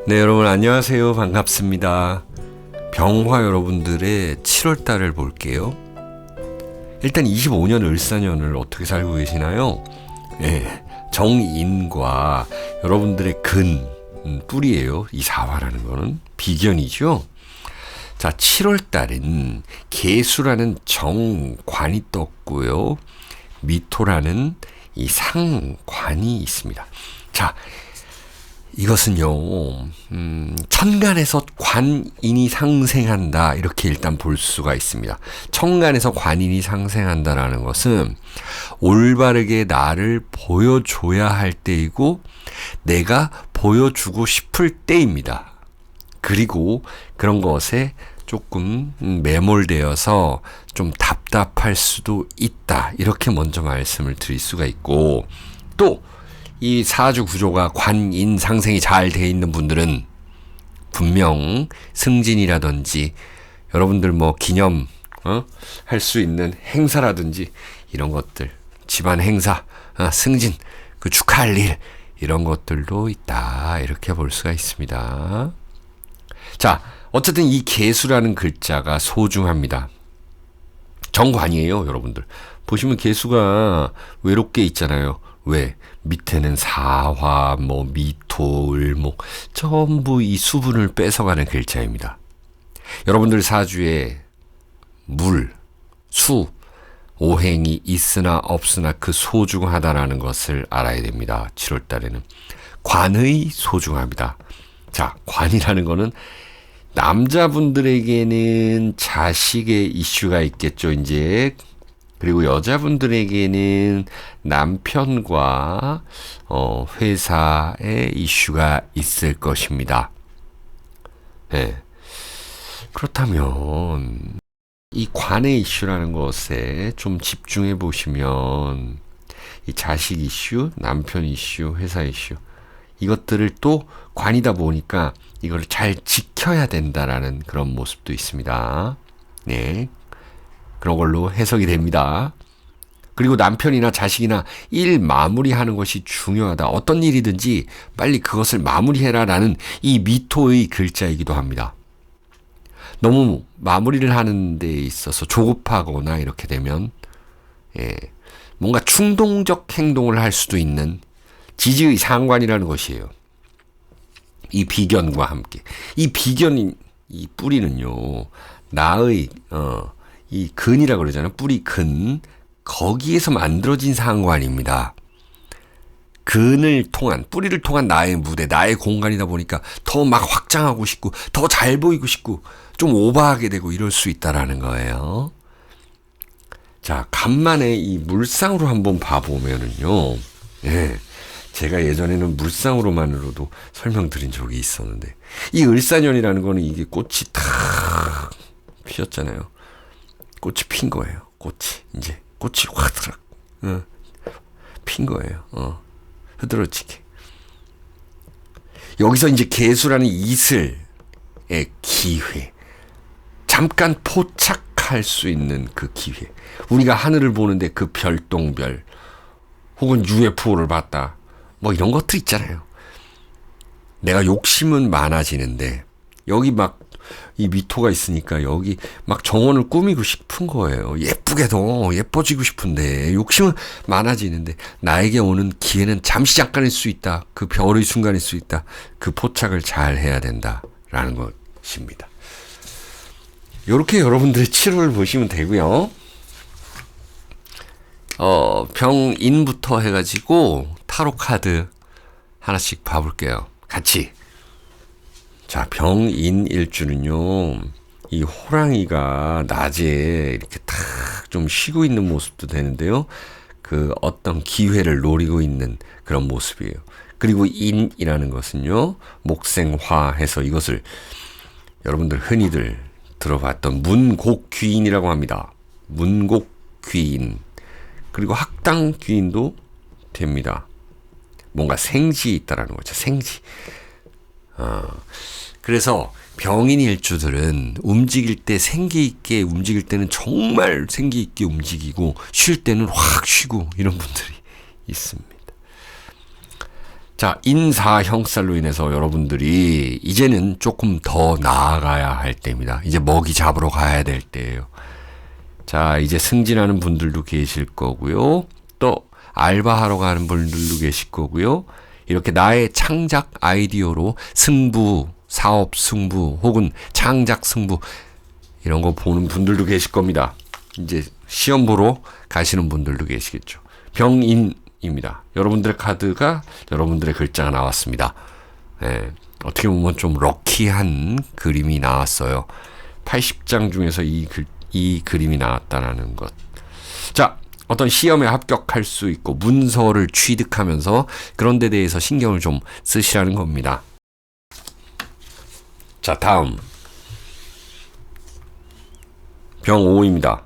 네, 여러분 안녕하세요. 반갑습니다. 병화 여러분들의 7월달을 볼게요. 일단 25년 을사년을 어떻게 살고 계시나요? 네, 정인과 여러분들의 뿌리예요. 이 사화라는 거는 비견이죠. 자, 7월달은 계수라는 정관이 떴고요. 미토라는 이 상관이 있습니다. 자, 이것은요, 천간에서 관인이 상생한다. 이렇게 일단 볼 수가 있습니다. 천간에서 관인이 상생한다라는 것은 올바르게 나를 보여줘야 할 때이고, 내가 보여주고 싶을 때입니다. 그리고 그런 것에 조금 매몰되어서 좀 답답할 수도 있다. 이렇게 먼저 말씀을 드릴 수가 있고, 또 이 사주 구조가 관인 상생이 잘 돼 있는 분들은 분명 승진이라든지 여러분들 뭐 기념 할 수 있는 행사라든지 이런 것들, 집안 행사, 승진, 그 축하할 일 이런 것들도 있다. 이렇게 볼 수가 있습니다. 자, 어쨌든 이 계수라는 글자가 소중합니다. 정관이에요, 여러분들. 보시면 계수가 외롭게 있잖아요. 왜? 밑에는 사화, 미토, 을목 전부 이 수분을 뺏어가는 글자입니다. 여러분들 사주에 물, 수, 오행이 있으나 없으나 그 소중하다라는 것을 알아야 됩니다. 7월 달에는 관의 소중합니다. 자, 관이라는 거는 남자분들에게는 자식의 이슈가 있겠죠, 이제. 그리고 여자분들에게는 남편과 회사의 이슈가 있을 것입니다. 네. 그렇다면 이 관의 이슈라는 것에 좀 집중해 보시면 이 자식 이슈, 남편 이슈, 회사 이슈 이것들을 또 관이다 보니까 이걸 잘 지켜야 된다라는 그런 모습도 있습니다. 네. 그런 걸로 해석이 됩니다. 그리고 남편이나 자식이나 일 마무리하는 것이 중요하다. 어떤 일이든지 빨리 그것을 마무리해라라는 이 미토의 글자이기도 합니다. 너무 마무리를 하는 데 있어서 조급하거나 이렇게 되면 뭔가 충동적 행동을 할 수도 있는 지지의 상관이라는 것이에요. 이 비견과 함께. 이 비견이, 이 뿌리는요, 나의, 이 근이라고 그러잖아요. 뿌리 근. 거기에서 만들어진 상관입니다. 근을 통한, 뿌리를 통한 나의 무대, 나의 공간이다 보니까 더 막 확장하고 싶고, 더 잘 보이고 싶고, 좀 오버하게 되고 이럴 수 있다라는 거예요. 자, 간만에 이 물상으로 한번 봐보면은요, 제가 예전에는 물상으로만으로도 설명드린 적이 있었는데, 이 을사년이라는 거는 이게 꽃이 탁 피었잖아요. 꽃이 핀 거예요. 이제 꽃이 화드락 핀 거예요. 흐드러지게. 여기서 이제 계수라는 이슬의 기회, 잠깐 포착할 수 있는 그 기회. 우리가 하늘을 보는데 그 별똥별 혹은 UFO를 봤다. 이런 것들 있잖아요. 내가 욕심은 많아지는데 여기 막 이 미토가 있으니까 여기 막 정원을 꾸미고 싶은 거예요. 예쁘게도 예뻐지고 싶은데 욕심은 많아지는데 나에게 오는 기회는 잠시 잠깐일 수 있다. 그 별의 순간일 수 있다. 그 포착을 잘 해야 된다라는 것입니다. 이렇게 여러분들의 7월을 보시면 되고요. 병인부터 해가지고 타로 카드 하나씩 봐볼게요. 같이. 자, 병인 일주는요, 이 호랑이가 낮에 이렇게 탁 좀 쉬고 있는 모습도 되는데요. 그 어떤 기회를 노리고 있는 그런 모습이에요. 그리고 인이라는 것은요, 목생화해서 이것을 여러분들 흔히들 들어봤던 문곡귀인이라고 합니다. 문곡귀인. 그리고 학당귀인도 됩니다. 뭔가 생지 있다라는 거죠. 생지. 그래서 병인 일주들은 움직일 때 생기 있게 움직일 때는 정말 생기 있게 움직이고 쉴 때는 확 쉬고 이런 분들이 있습니다. 자, 인사 형살로 인해서 여러분들이 이제는 조금 더 나아가야 할 때입니다. 이제 먹이 잡으러 가야 될 때예요. 자, 이제 승진하는 분들도 계실 거고요. 또 알바하러 가는 분들도 계실 거고요. 이렇게 나의 창작 아이디어로 승부, 사업 승부 혹은 창작 승부 이런 거 보는 분들도 계실 겁니다. 이제 시험 보러 가시는 분들도 계시겠죠. 병인입니다. 여러분들의 카드가 여러분들의 글자가 나왔습니다. 네, 어떻게 보면 좀 럭키한 그림이 나왔어요. 80장 중에서 이 그림이 나왔다라는 것. 자, 어떤 시험에 합격할 수 있고 문서를 취득하면서 그런 데 대해서 신경을 좀 쓰시라는 겁니다. 자, 다음 병5입니다.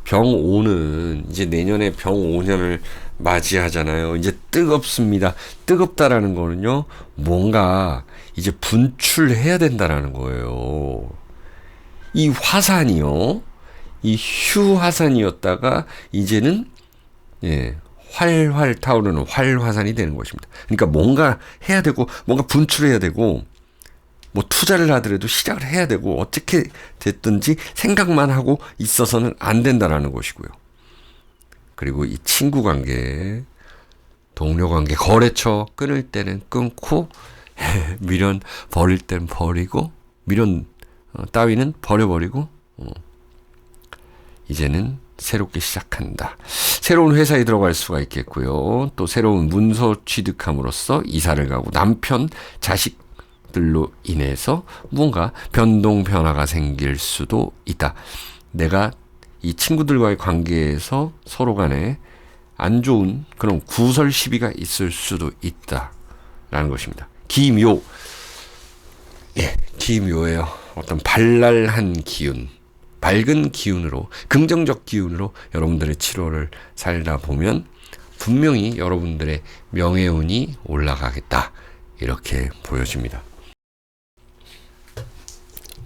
병5는 이제 내년에 병5년을 맞이하잖아요. 이제 뜨겁습니다. 뜨겁다라는 거는요, 뭔가 이제 분출해야 된다라는 거예요. 이 화산이요, 이 휴화산이었다가 이제는 활활 타오르는 활화산이 되는 것입니다. 그러니까 뭔가 해야 되고 뭔가 분출해야 되고 뭐 투자를 하더라도 시작을 해야 되고 어떻게 됐든지 생각만 하고 있어서는 안 된다라는 것이고요. 그리고 이 친구 관계, 동료 관계, 거래처 끊을 때는 끊고 미련 버릴 땐 버리고 미련 따위는 버려버리고 이제는 새롭게 시작한다. 새로운 회사에 들어갈 수가 있겠고요. 또 새로운 문서 취득함으로써 이사를 가고 남편, 자식들로 인해서 뭔가 변동, 변화가 생길 수도 있다. 내가 이 친구들과의 관계에서 서로 간에 안 좋은 그런 구설 시비가 있을 수도 있다라는 것입니다. 기묘. 기묘예요. 어떤 발랄한 기운, 밝은 기운으로, 긍정적 기운으로 여러분들의 7월을 살다 보면 분명히 여러분들의 명예운이 올라가겠다. 이렇게 보여집니다.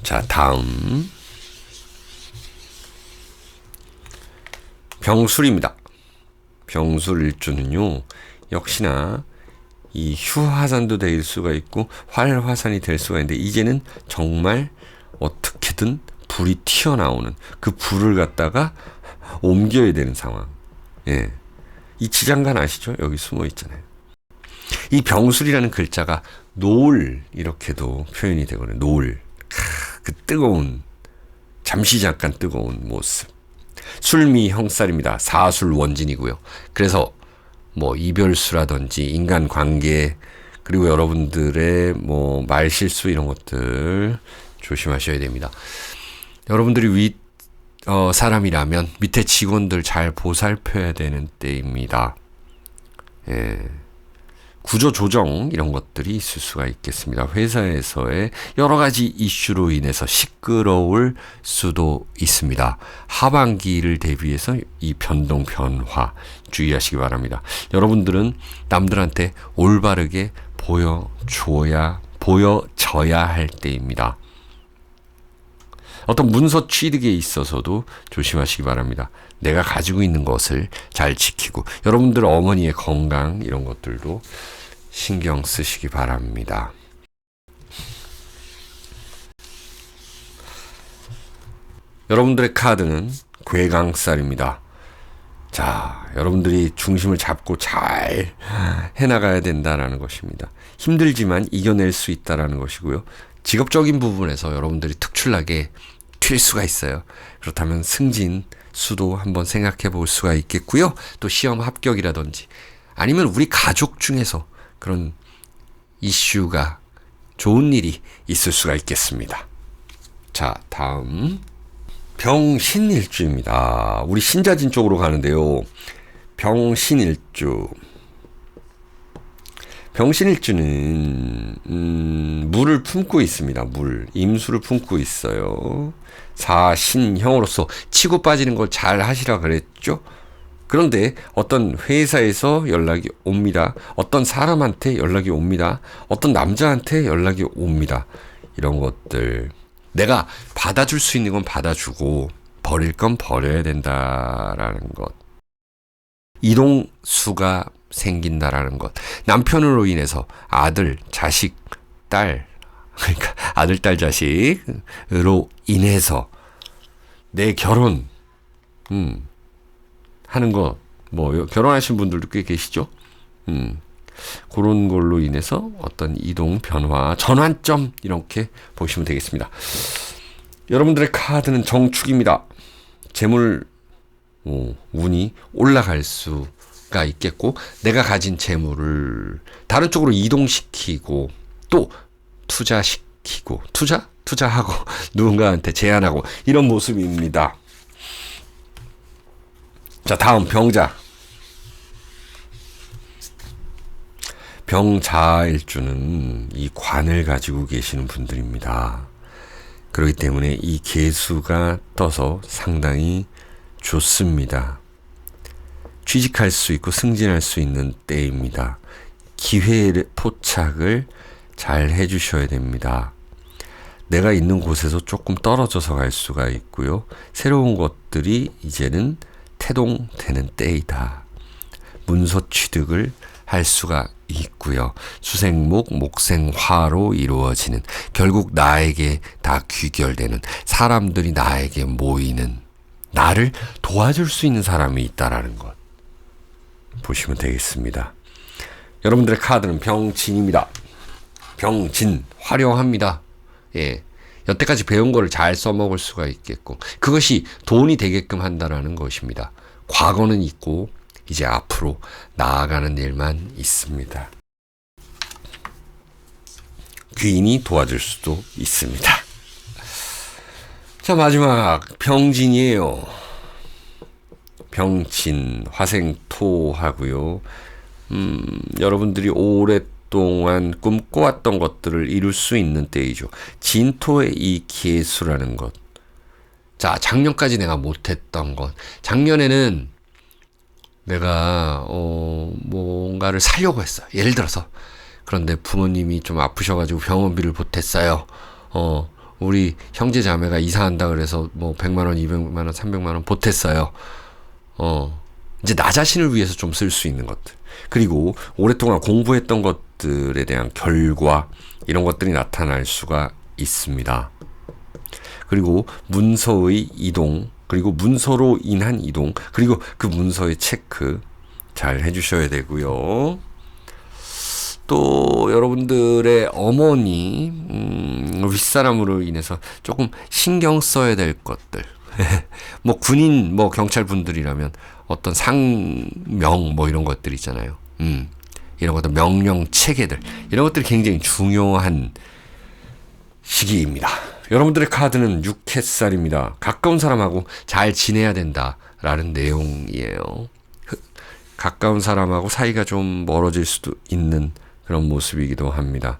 자, 다음 병술입니다. 병술 일주는요, 역시나 이 휴화산도 될 수가 있고 활화산이 될 수가 있는데 이제는 정말 어떻게든 불이 튀어나오는 그 불을 갖다가 옮겨야 되는 상황. 이 지장간 아시죠? 여기 숨어 있잖아요. 이 병술이라는 글자가 노을 이렇게도 표현이 되거든요. 노을. 그 뜨거운, 잠시 잠깐 뜨거운 모습. 술미 형살입니다. 사술 원진이고요. 그래서 뭐 이별수라든지 인간관계 그리고 여러분들의 뭐 말실수 이런 것들 조심하셔야 됩니다. 여러분들이 사람이라면 밑에 직원들 잘 보살펴야 되는 때입니다. 구조조정 이런 것들이 있을 수가 있겠습니다. 회사에서의 여러 가지 이슈로 인해서 시끄러울 수도 있습니다. 하반기를 대비해서 이 변동 변화 주의하시기 바랍니다. 여러분들은 남들한테 올바르게 보여줘야 할 때입니다. 어떤 문서 취득에 있어서도 조심하시기 바랍니다. 내가 가지고 있는 것을 잘 지키고 여러분들 어머니의 건강 이런 것들도 신경 쓰시기 바랍니다. 여러분들의 카드는 괴강살입니다. 자, 여러분들이 중심을 잡고 잘 해나가야 된다는 것입니다. 힘들지만 이겨낼 수 있다는 것이고요. 직업적인 부분에서 여러분들이 특출나게 튈 수가 있어요. 그렇다면 승진 수도 한번 생각해 볼 수가 있겠고요. 또 시험 합격이라든지 아니면 우리 가족 중에서 그런 이슈가 좋은 일이 있을 수가 있겠습니다. 자, 다음 병신일주입니다. 우리 신자진 쪽으로 가는데요. 병신일주. 병신일주는 물을 품고 있습니다. 임수를 품고 있어요. 사신형으로서 치고 빠지는 걸 잘 하시라 그랬죠. 그런데 어떤 회사에서 연락이 옵니다. 어떤 사람한테 연락이 옵니다. 어떤 남자한테 연락이 옵니다. 이런 것들 내가 받아줄 수 있는 건 받아주고 버릴 건 버려야 된다라는 것. 이동수가 생긴다라는 것. 남편으로 인해서 아들, 자식, 딸, 그러니까 아들, 딸, 자식으로 인해서 내 결혼, 하는 거, 뭐, 결혼하신 분들도 꽤 계시죠? 그런 걸로 인해서 어떤 이동, 변화, 전환점, 이렇게 보시면 되겠습니다. 여러분들의 카드는 정축입니다. 재물, 운이 올라갈 수가 있겠고, 내가 가진 재물을 다른 쪽으로 이동시키고, 또 투자시키고, 투자하고, 누군가한테 제안하고, 이런 모습입니다. 자, 다음 병자. 병자일주는 이 관을 가지고 계시는 분들입니다. 그렇기 때문에 이 계수가 떠서 상당히 좋습니다. 취직할 수 있고 승진할 수 있는 때입니다. 기회의 포착을 잘 해주셔야 됩니다. 내가 있는 곳에서 조금 떨어져서 갈 수가 있고요. 새로운 것들이 이제는 태동되는 때이다. 문서 취득을 할 수가 있고요. 수생목, 목생화로 이루어지는, 결국 나에게 다 귀결되는, 사람들이 나에게 모이는, 나를 도와줄 수 있는 사람이 있다라는 것 보시면 되겠습니다. 여러분들의 카드는 병진입니다. 병진, 활용합니다. 예. 여태까지 배운 거를 잘 써먹을 수가 있겠고, 그것이 돈이 되게끔 한다라는 것입니다. 과거는 있고 이제 앞으로 나아가는 일만 있습니다. 귀인이 도와줄 수도 있습니다. 자, 마지막 병진이에요. 병진, 화생토 하고요. 여러분들이 오랫동안 꿈꿔왔던 것들을 이룰 수 있는 때이죠. 진토의 이 기회수라는 것. 자, 작년까지 내가 못했던 것. 작년에는 내가 뭔가를 사려고 했어요. 예를 들어서, 그런데 부모님이 좀 아프셔가지고 병원비를 보탰어요. 우리 형제 자매가 이사한다 그래서 뭐 100만 원, 200만 원, 300만 원 보탰어요. 이제 나 자신을 위해서 좀 쓸 수 있는 것들. 그리고 오랫동안 공부했던 것들에 대한 결과, 이런 것들이 나타날 수가 있습니다. 그리고 문서의 이동, 그리고 문서로 인한 이동, 그리고 그 문서의 체크 잘 해주셔야 되고요. 또 여러분들의 어머니, 윗사람으로 인해서 조금 신경 써야 될 것들. 뭐 군인, 뭐 경찰분들이라면 어떤 상명, 뭐 이런 것들 있잖아요. 이런 것들, 명령 체계들, 이런 것들이 굉장히 중요한 시기입니다. 여러분들의 카드는 6햇살입니다. 가까운 사람하고 잘 지내야 된다라는 내용이에요. 가까운 사람하고 사이가 좀 멀어질 수도 있는 그런 모습이기도 합니다.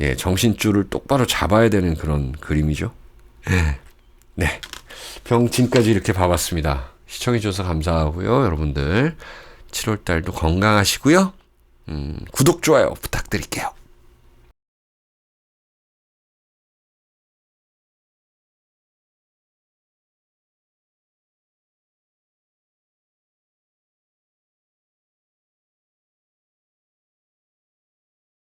예, 정신줄을 똑바로 잡아야 되는 그런 그림이죠. 네, 병진까지 이렇게 봐봤습니다. 시청해주셔서 감사하고요. 여러분들 7월달도 건강하시고요. 구독, 좋아요 부탁드릴게요.